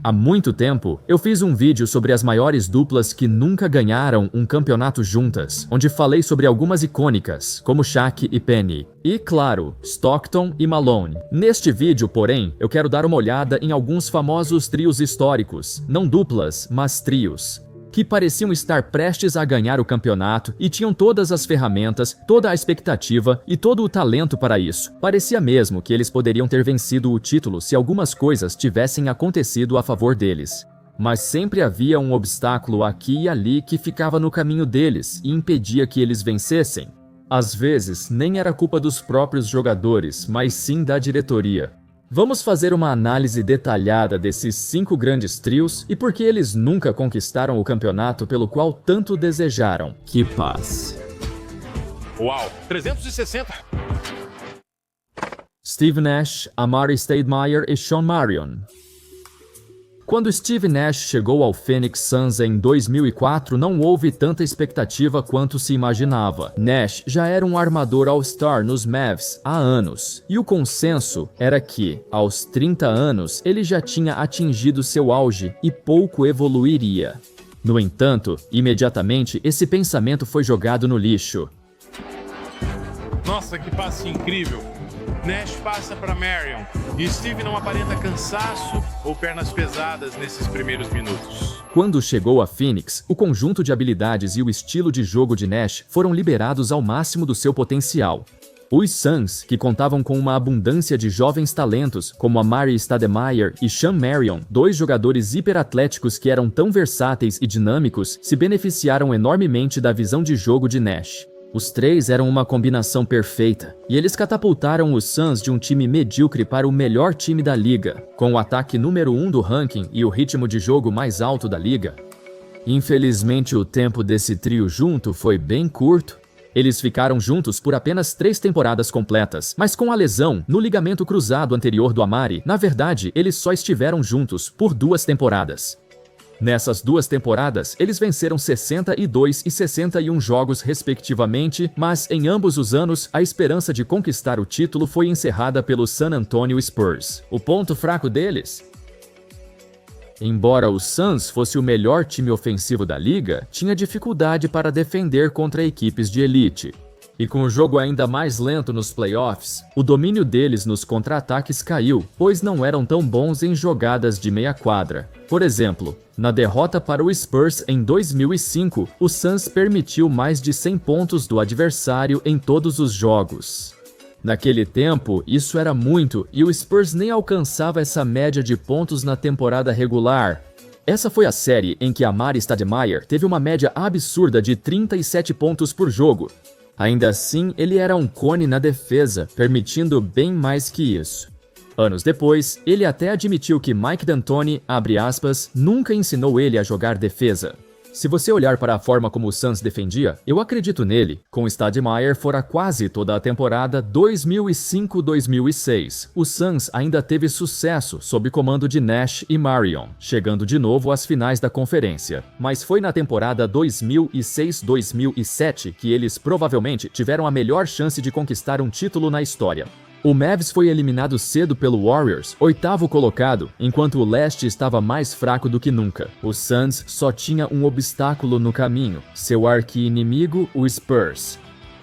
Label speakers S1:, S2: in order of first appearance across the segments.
S1: Há muito tempo, eu fiz um vídeo sobre as maiores duplas que nunca ganharam um campeonato juntas, onde falei sobre algumas icônicas, como Shaq e Penny. E, claro, Stockton e Malone. Neste vídeo, porém, eu quero dar uma olhada em alguns famosos trios históricos, não duplas, mas trios, que pareciam estar prestes a ganhar o campeonato e tinham todas as ferramentas, toda a expectativa e todo o talento para isso. Parecia mesmo que eles poderiam ter vencido o título se algumas coisas tivessem acontecido a favor deles. Mas sempre havia um obstáculo aqui e ali que ficava no caminho deles e impedia que eles vencessem. Às vezes, nem era culpa dos próprios jogadores, mas sim da diretoria. Vamos fazer uma análise detalhada desses 5 grandes trios e por que eles nunca conquistaram o campeonato pelo qual tanto desejaram. Que paz!
S2: Uau, 360!
S1: Steve Nash, Amar'e Stoudemire e Shawn Marion. Quando Steve Nash chegou ao Phoenix Suns em 2004, não houve tanta expectativa quanto se imaginava. Nash já era um armador All-Star nos Mavs há anos, e o consenso era que, aos 30 anos, ele já tinha atingido seu auge e pouco evoluiria. No entanto, imediatamente esse pensamento foi jogado no lixo.
S2: Nossa, que passe incrível! Nash passa para Marion e Steve não aparenta cansaço ou pernas pesadas nesses primeiros minutos.
S1: Quando chegou a Phoenix, o conjunto de habilidades e o estilo de jogo de Nash foram liberados ao máximo do seu potencial. Os Suns, que contavam com uma abundância de jovens talentos, como Amar'e Stoudemire e Shawn Marion, 2 jogadores hiperatléticos que eram tão versáteis e dinâmicos, se beneficiaram enormemente da visão de jogo de Nash. Os 3 eram uma combinação perfeita, e eles catapultaram os Suns de um time medíocre para o melhor time da liga, com o ataque número 1 do ranking e o ritmo de jogo mais alto da liga. Infelizmente, o tempo desse trio junto foi bem curto. Eles ficaram juntos por apenas 3 temporadas completas, mas com a lesão no ligamento cruzado anterior do Amar'e, na verdade, eles só estiveram juntos por 2 temporadas. Nessas 2 temporadas, eles venceram 62 e 61 jogos respectivamente, mas em ambos os anos, a esperança de conquistar o título foi encerrada pelo San Antonio Spurs. O ponto fraco deles? Embora o Suns fosse o melhor time ofensivo da liga, tinha dificuldade para defender contra equipes de elite. E com o jogo ainda mais lento nos playoffs, o domínio deles nos contra-ataques caiu, pois não eram tão bons em jogadas de meia quadra. Por exemplo, na derrota para o Spurs em 2005, o Suns permitiu mais de 100 pontos do adversário em todos os jogos. Naquele tempo, isso era muito, e o Spurs nem alcançava essa média de pontos na temporada regular. Essa foi a série em que Amar'e Stoudemire teve uma média absurda de 37 pontos por jogo. Ainda assim, ele era um cone na defesa, permitindo bem mais que isso. Anos depois, ele até admitiu que Mike D'Antoni, abre aspas, nunca ensinou ele a jogar defesa. Se você olhar para a forma como o Suns defendia, eu acredito nele. Com Stoudemire fora quase toda a temporada 2005-2006. O Suns ainda teve sucesso sob comando de Nash e Marion, chegando de novo às finais da conferência. Mas foi na temporada 2006-2007 que eles provavelmente tiveram a melhor chance de conquistar um título na história. O Mavs foi eliminado cedo pelo Warriors, 8º colocado, enquanto o leste estava mais fraco do que nunca. O Suns só tinha um obstáculo no caminho, seu arqui-inimigo, o Spurs.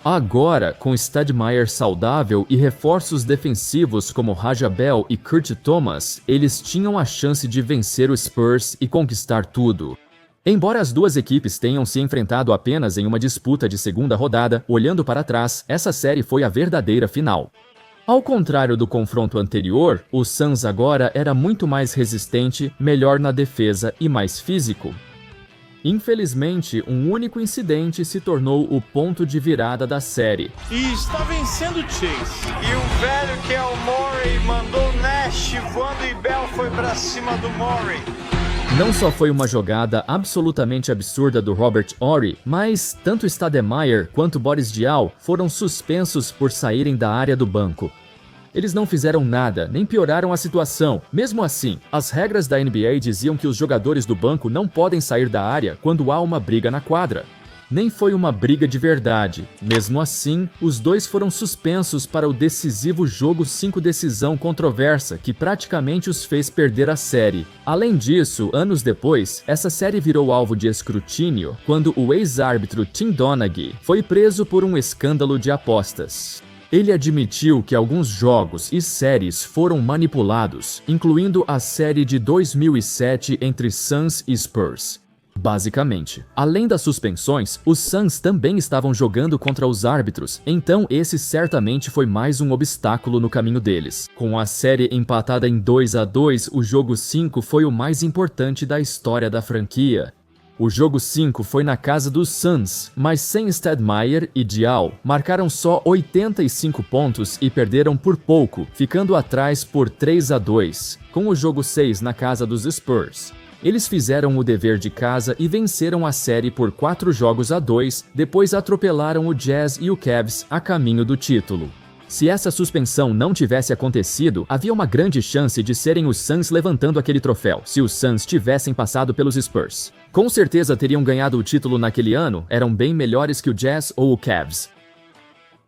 S1: Agora, com Stoudemire saudável e reforços defensivos como Raja Bell e Kurt Thomas, eles tinham a chance de vencer o Spurs e conquistar tudo. Embora as 2 equipes tenham se enfrentado apenas em uma disputa de segunda rodada, olhando para trás, essa série foi a verdadeira final. Ao contrário do confronto anterior, o Suns agora era muito mais resistente, melhor na defesa e mais físico. Infelizmente, um único incidente se tornou o ponto de virada da série.
S2: E está vencendo Chase.
S3: E o velho que é o Morey mandou Nash voando e Bell foi pra cima do Morey.
S1: Não só foi uma jogada absolutamente absurda do Robert Horry, mas tanto Stoudemire quanto Boris Diaw foram suspensos por saírem da área do banco. Eles não fizeram nada, nem pioraram a situação. Mesmo assim, as regras da NBA diziam que os jogadores do banco não podem sair da área quando há uma briga na quadra. Nem foi uma briga de verdade. Mesmo assim, os dois foram suspensos para o decisivo jogo 5 decisão controversa que praticamente os fez perder a série. Além disso, anos depois, essa série virou alvo de escrutínio quando o ex-árbitro Tim Donaghy foi preso por um escândalo de apostas. Ele admitiu que alguns jogos e séries foram manipulados, incluindo a série de 2007 entre Suns e Spurs. Basicamente, além das suspensões, os Suns também estavam jogando contra os árbitros, então esse certamente foi mais um obstáculo no caminho deles. Com a série empatada em 2-2, o jogo 5 foi o mais importante da história da franquia. O jogo 5 foi na casa dos Suns, mas sem Stoudemire e Diaw, marcaram só 85 pontos e perderam por pouco, ficando atrás por 3-2, com o jogo 6 na casa dos Spurs. Eles fizeram o dever de casa e venceram a série por 4-2, depois atropelaram o Jazz e o Cavs a caminho do título. Se essa suspensão não tivesse acontecido, havia uma grande chance de serem os Suns levantando aquele troféu, se os Suns tivessem passado pelos Spurs. Com certeza teriam ganhado o título naquele ano, eram bem melhores que o Jazz ou o Cavs.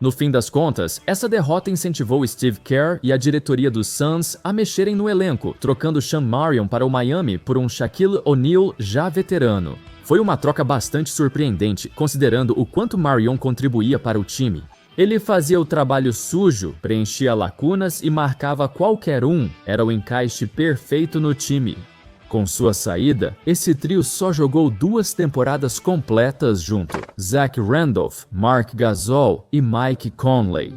S1: No fim das contas, essa derrota incentivou Steve Kerr e a diretoria dos Suns a mexerem no elenco, trocando Sean Marion para o Miami por um Shaquille O'Neal já veterano. Foi uma troca bastante surpreendente, considerando o quanto Marion contribuía para o time. Ele fazia o trabalho sujo, preenchia lacunas e marcava qualquer um, era o encaixe perfeito no time. Com sua saída, esse trio só jogou 2 temporadas completas junto: Zach Randolph, Marc Gasol e Mike Conley.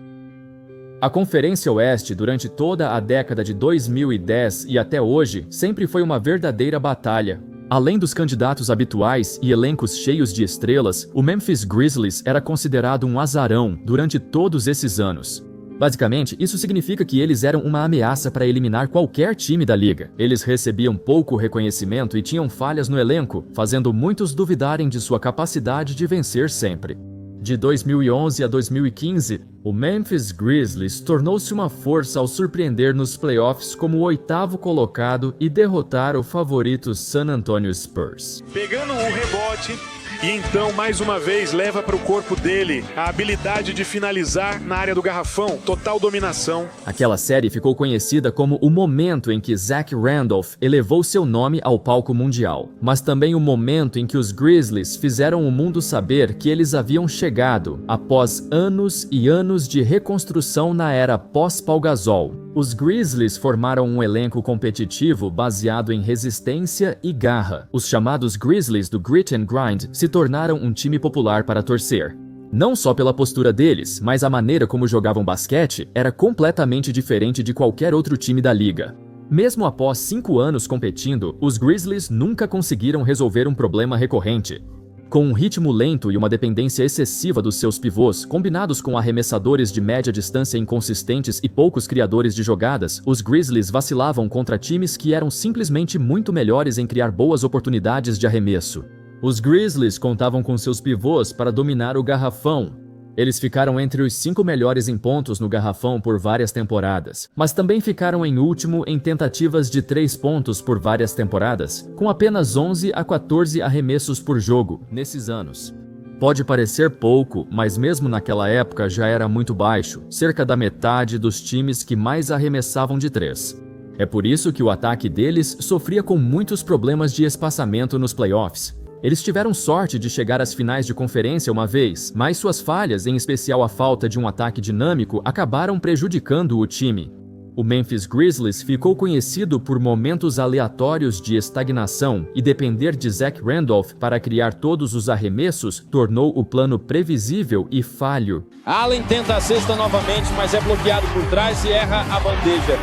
S1: A Conferência Oeste, durante toda a década de 2010 e até hoje, sempre foi uma verdadeira batalha. Além dos candidatos habituais e elencos cheios de estrelas, o Memphis Grizzlies era considerado um azarão durante todos esses anos. Basicamente, isso significa que eles eram uma ameaça para eliminar qualquer time da liga. Eles recebiam pouco reconhecimento e tinham falhas no elenco, fazendo muitos duvidarem de sua capacidade de vencer sempre. De 2011 a 2015, o Memphis Grizzlies tornou-se uma força ao surpreender nos playoffs como o 8º colocado e derrotar o favorito San Antonio Spurs.
S4: Pegando o rebote e então, mais uma vez, leva para o corpo dele a habilidade de finalizar na área do garrafão, total dominação.
S1: Aquela série ficou conhecida como o momento em que Zach Randolph elevou seu nome ao palco mundial, mas também o momento em que os Grizzlies fizeram o mundo saber que eles haviam chegado após anos e anos de reconstrução na era pós-Paul Gasol. Os Grizzlies formaram um elenco competitivo baseado em resistência e garra. Os chamados Grizzlies do Grit and Grind se tornaram um time popular para torcer. Não só pela postura deles, mas a maneira como jogavam basquete era completamente diferente de qualquer outro time da liga. Mesmo após 5 anos competindo, os Grizzlies nunca conseguiram resolver um problema recorrente. Com um ritmo lento e uma dependência excessiva dos seus pivôs, combinados com arremessadores de média distância inconsistentes e poucos criadores de jogadas, os Grizzlies vacilavam contra times que eram simplesmente muito melhores em criar boas oportunidades de arremesso. Os Grizzlies contavam com seus pivôs para dominar o garrafão. Eles ficaram entre os 5 melhores em pontos no garrafão por várias temporadas, mas também ficaram em último em tentativas de 3 pontos por várias temporadas, com apenas 11 a 14 arremessos por jogo nesses anos. Pode parecer pouco, mas mesmo naquela época já era muito baixo, cerca da metade dos times que mais arremessavam de 3. É por isso que o ataque deles sofria com muitos problemas de espaçamento nos playoffs. Eles tiveram sorte de chegar às finais de conferência uma vez, mas suas falhas, em especial a falta de um ataque dinâmico, acabaram prejudicando o time. O Memphis Grizzlies ficou conhecido por momentos aleatórios de estagnação e depender de Zach Randolph para criar todos os arremessos tornou o plano previsível e falho.
S5: Allen tenta a cesta novamente, mas é bloqueado por trás e erra a bandeja.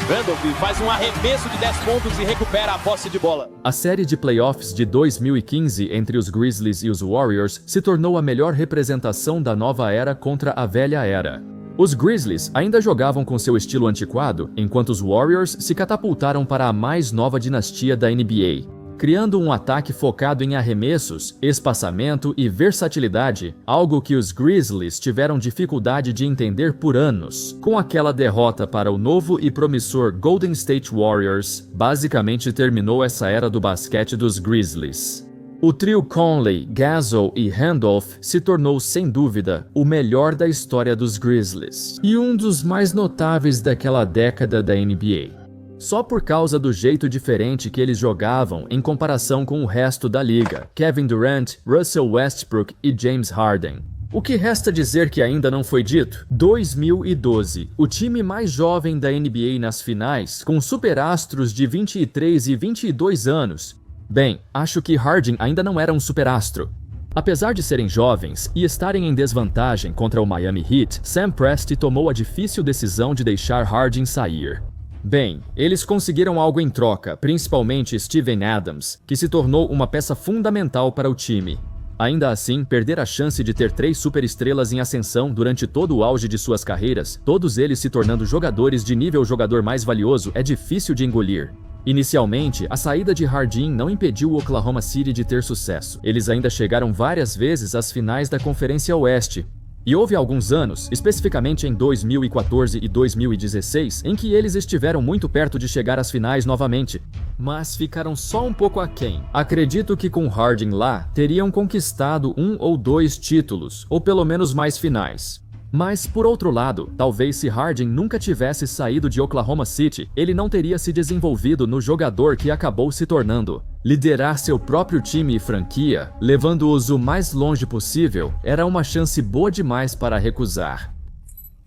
S5: Randolph faz um arremesso de 10 pontos e recupera a posse de bola.
S1: A série de playoffs de 2015 entre os Grizzlies e os Warriors se tornou a melhor representação da nova era contra a velha era. Os Grizzlies ainda jogavam com seu estilo antiquado, enquanto os Warriors se catapultaram para a mais nova dinastia da NBA, criando um ataque focado em arremessos, espaçamento e versatilidade, algo que os Grizzlies tiveram dificuldade de entender por anos. Com aquela derrota para o novo e promissor Golden State Warriors, basicamente terminou essa era do basquete dos Grizzlies. O trio Conley, Gasol e Randolph se tornou, sem dúvida, o melhor da história dos Grizzlies e um dos mais notáveis daquela década da NBA. Só por causa do jeito diferente que eles jogavam em comparação com o resto da liga, Kevin Durant, Russell Westbrook e James Harden. O que resta dizer que ainda não foi dito? 2012, o time mais jovem da NBA nas finais, com superastros de 23 e 22 anos. Bem, acho que Harden ainda não era um superastro. Apesar de serem jovens e estarem em desvantagem contra o Miami Heat, Sam Presti tomou a difícil decisão de deixar Harden sair. Bem, eles conseguiram algo em troca, principalmente Steven Adams, que se tornou uma peça fundamental para o time. Ainda assim, perder a chance de ter 3 superestrelas em ascensão durante todo o auge de suas carreiras, todos eles se tornando jogadores de nível jogador mais valioso, é difícil de engolir. Inicialmente, a saída de Harden não impediu o Oklahoma City de ter sucesso. Eles ainda chegaram várias vezes às finais da Conferência Oeste. E houve alguns anos, especificamente em 2014 e 2016, em que eles estiveram muito perto de chegar às finais novamente, mas ficaram só um pouco aquém. Acredito que com Harden lá, teriam conquistado 1 ou 2 títulos, ou pelo menos mais finais. Mas, por outro lado, talvez se Harden nunca tivesse saído de Oklahoma City, ele não teria se desenvolvido no jogador que acabou se tornando. Liderar seu próprio time e franquia, levando-os o mais longe possível, era uma chance boa demais para recusar.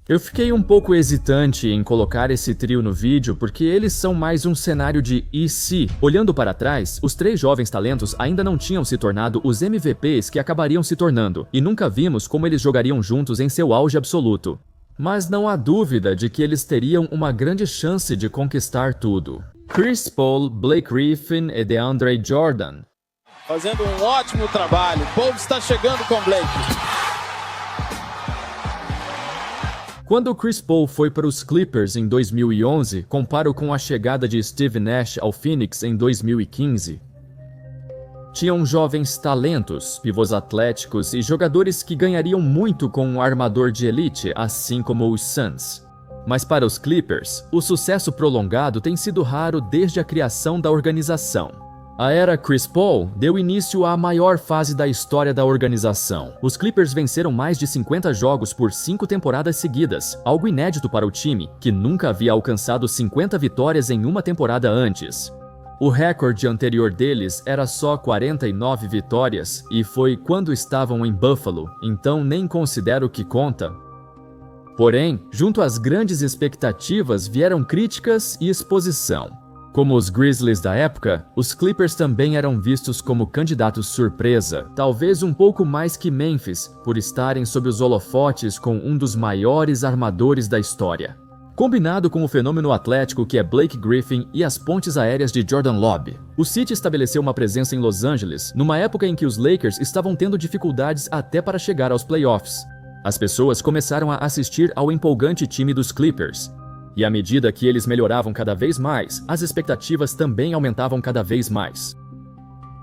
S1: Eu fiquei um pouco hesitante em colocar esse trio no vídeo porque eles são mais um cenário de e se. Olhando para trás, os 3 jovens talentos ainda não tinham se tornado os MVPs que acabariam se tornando, e nunca vimos como eles jogariam juntos em seu auge absoluto. Mas não há dúvida de que eles teriam uma grande chance de conquistar tudo. Chris Paul, Blake Griffin e DeAndre Jordan.
S5: Fazendo um ótimo trabalho. Paul está chegando com Blake.
S1: Quando Chris Paul foi para os Clippers em 2011, comparo com a chegada de Steve Nash ao Phoenix em 2015. Tinham jovens talentos, pivôs atléticos e jogadores que ganhariam muito com um armador de elite, assim como os Suns. Mas para os Clippers, o sucesso prolongado tem sido raro desde a criação da organização. A era Chris Paul deu início à maior fase da história da organização. Os Clippers venceram mais de 50 jogos por 5 temporadas seguidas, algo inédito para o time, que nunca havia alcançado 50 vitórias em uma temporada antes. O recorde anterior deles era só 49 vitórias, e foi quando estavam em Buffalo, então nem considero que conta. Porém, junto às grandes expectativas vieram críticas e exposição. Como os Grizzlies da época, os Clippers também eram vistos como candidatos surpresa, talvez um pouco mais que Memphis, por estarem sob os holofotes com um dos maiores armadores da história. Combinado com o fenômeno atlético que é Blake Griffin e as pontes aéreas de Jordan Love, o City estabeleceu uma presença em Los Angeles numa época em que os Lakers estavam tendo dificuldades até para chegar aos playoffs. As pessoas começaram a assistir ao empolgante time dos Clippers. E à medida que eles melhoravam cada vez mais, as expectativas também aumentavam cada vez mais.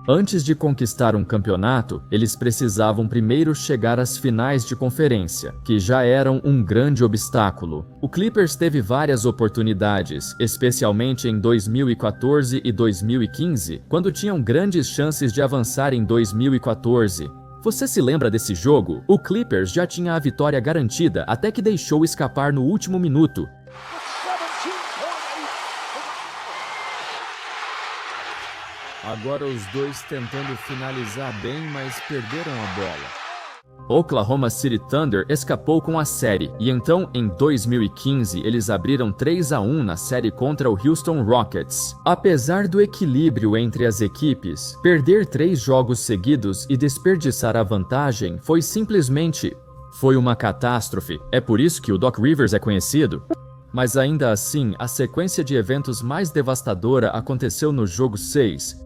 S1: Antes de conquistar um campeonato, eles precisavam primeiro chegar às finais de conferência, que já eram um grande obstáculo. O Clippers teve várias oportunidades, especialmente em 2014 e 2015, quando tinham grandes chances de avançar em 2014. Você se lembra desse jogo? O Clippers já tinha a vitória garantida até que deixou escapar no último minuto. Agora os dois tentando finalizar bem, mas perderam a bola. Oklahoma City Thunder escapou com a série, e então, em 2015, eles abriram 3-1 na série contra o Houston Rockets. Apesar do equilíbrio entre as equipes, perder 3 jogos seguidos e desperdiçar a vantagem foi uma catástrofe. É por isso que o Doc Rivers é conhecido. Mas ainda assim, a sequência de eventos mais devastadora aconteceu no jogo 6.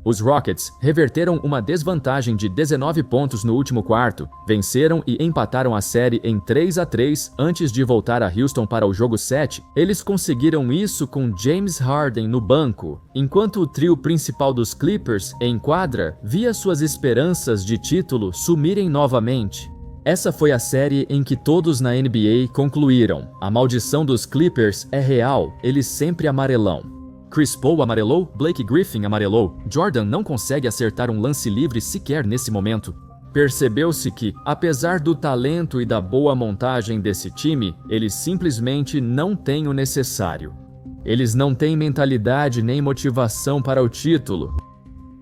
S1: Os Rockets reverteram uma desvantagem de 19 pontos no último quarto, venceram e empataram a série em 3-3 antes de voltar a Houston para o jogo 7. Eles conseguiram isso com James Harden no banco, enquanto o trio principal dos Clippers, em quadra, via suas esperanças de título sumirem novamente. Essa foi a série em que todos na NBA concluíram: a maldição dos Clippers é real, eles sempre amarelão. Chris Paul amarelou, Blake Griffin amarelou. Jordan não consegue acertar um lance livre sequer nesse momento. Percebeu-se que, apesar do talento e da boa montagem desse time, eles simplesmente não têm o necessário. Eles não têm mentalidade nem motivação para o título.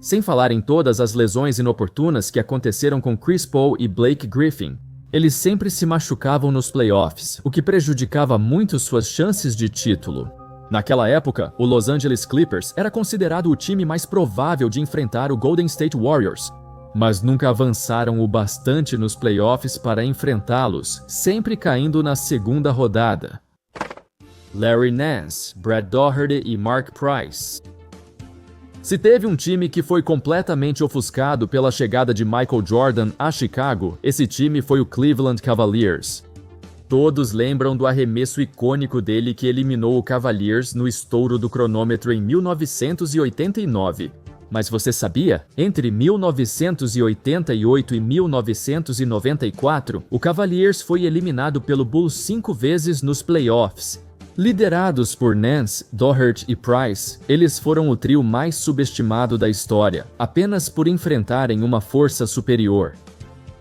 S1: Sem falar em todas as lesões inoportunas que aconteceram com Chris Paul e Blake Griffin. Eles sempre se machucavam nos playoffs, o que prejudicava muito suas chances de título. Naquela época, o Los Angeles Clippers era considerado o time mais provável de enfrentar o Golden State Warriors, mas nunca avançaram o bastante nos playoffs para enfrentá-los, sempre caindo na segunda rodada. Larry Nance, Brad Daugherty e Mark Price. Se teve um time que foi completamente ofuscado pela chegada de Michael Jordan a Chicago, esse time foi o Cleveland Cavaliers. Todos lembram do arremesso icônico dele que eliminou o Cavaliers no estouro do cronômetro em 1989. Mas você sabia? Entre 1988 e 1994, o Cavaliers foi eliminado pelo Bulls 5 vezes nos playoffs. Liderados por Nance, Daugherty e Price, eles foram o trio mais subestimado da história, apenas por enfrentarem uma força superior.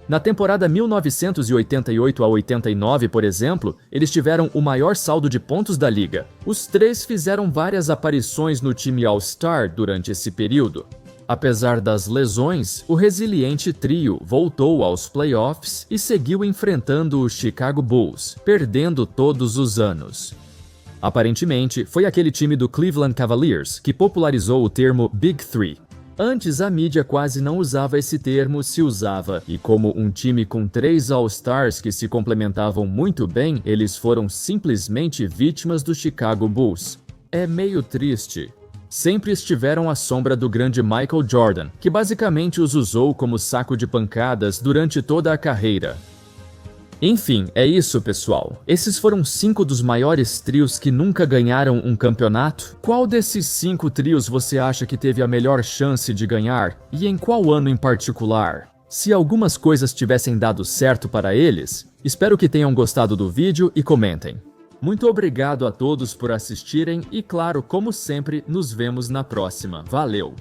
S1: Na temporada 1988 a 89, por exemplo, eles tiveram o maior saldo de pontos da liga. Os três fizeram várias aparições no time All-Star durante esse período. Apesar das lesões, o resiliente trio voltou aos playoffs e seguiu enfrentando o Chicago Bulls, perdendo todos os anos. Aparentemente, foi aquele time do Cleveland Cavaliers que popularizou o termo Big Three. Antes, a mídia quase não usava esse termo, se usava, e como um time com 3 All-Stars que se complementavam muito bem, eles foram simplesmente vítimas do Chicago Bulls. É meio triste. Sempre estiveram à sombra do grande Michael Jordan, que basicamente os usou como saco de pancadas durante toda a carreira. Enfim, é isso, pessoal. Esses foram 5 dos maiores trios que nunca ganharam um campeonato. Qual desses 5 trios você acha que teve a melhor chance de ganhar? E em qual ano em particular? Se algumas coisas tivessem dado certo para eles, espero que tenham gostado do vídeo e comentem. Muito obrigado a todos por assistirem e, claro, como sempre, nos vemos na próxima. Valeu!